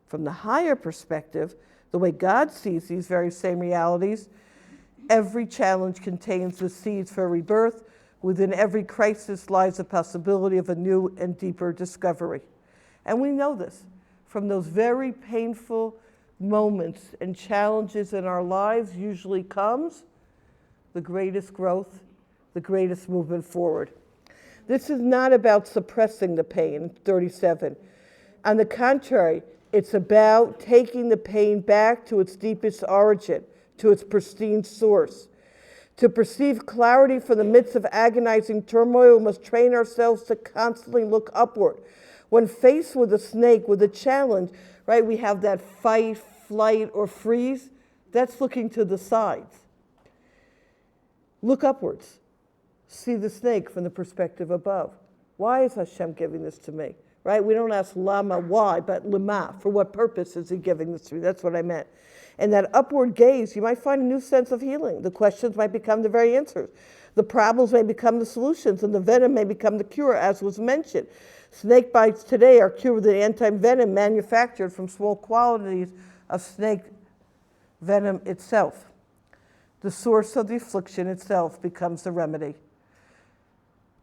From the higher perspective, the way God sees these very same realities, every challenge contains the seeds for rebirth. Within every crisis lies the possibility of a new and deeper discovery. And we know this from those very painful moments and challenges in our lives usually comes the greatest growth, the greatest movement forward. This is not about suppressing the pain, 37. On the contrary, it's about taking the pain back to its deepest origin, to its pristine source. To perceive clarity from the midst of agonizing turmoil, we must train ourselves to constantly look upward. When faced with a snake, with a challenge, right, we have that fight, flight, or freeze. That's looking to the sides. Look upwards. See the snake from the perspective above. Why is Hashem giving this to me? Right? We don't ask lama, why, but lema, for what purpose is he giving this to me? That's what I meant. And that upward gaze, you might find a new sense of healing. The questions might become the very answers. The problems may become the solutions, and the venom may become the cure, as was mentioned. Snake bites today are cured with an anti-venom manufactured from small quantities of snake venom itself. The source of the affliction itself becomes the remedy.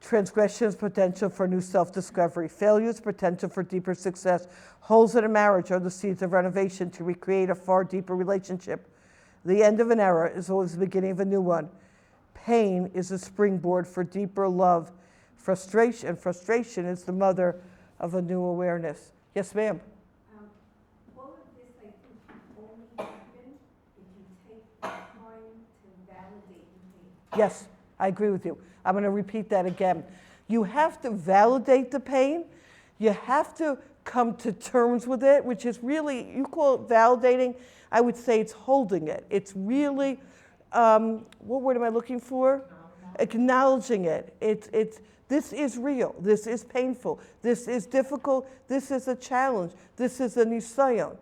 Transgression's potential for new self-discovery. Failure's potential for deeper success. Holes in a marriage are the seeds of renovation to recreate a far deeper relationship. The end of an era is always the beginning of a new one. Pain is a springboard for deeper love. Frustration is the mother of a new awareness. Yes, ma'am? All of this, I think, only happens if you take the time to validate the pain. Yes, I agree with you. I'm going to repeat that again. You have to validate the pain. You have to come to terms with it, which is really, you call it validating. I would say it's holding it. It's really, what word am I looking for? Acknowledging it. This is real. This is painful. This is difficult. This is a challenge. This is a nisayon.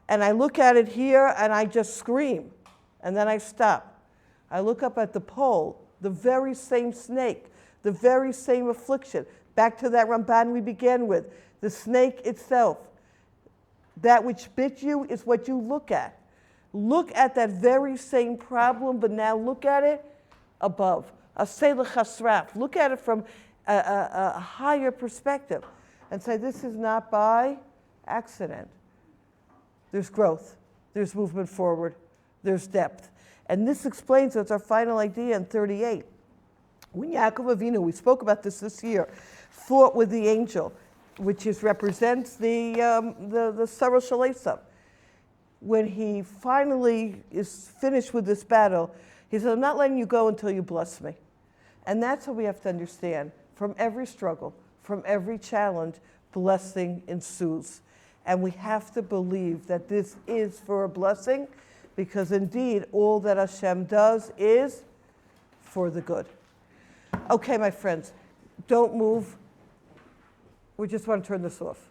And I look at it here and I just scream. And then I stop. I look up at the pole. The very same snake, the very same affliction. Back to that Ramban we began with. The snake itself. That which bit you is what you look at. Look at that very same problem, but now look at it above. Asela chasraf. Look at it from a higher perspective and say, this is not by accident. There's growth. There's movement forward. There's depth. And this explains, that's our final idea in 38. When Yaakov Avinu, we spoke about this year, fought with the angel, which represents the Sarah Shalesa. When he finally is finished with this battle, he said, I'm not letting you go until you bless me. And that's what we have to understand. From every struggle, from every challenge, blessing ensues. And we have to believe that this is for a blessing, because indeed, all that Hashem does is for the good. Okay, my friends, don't move. We just want to turn this off.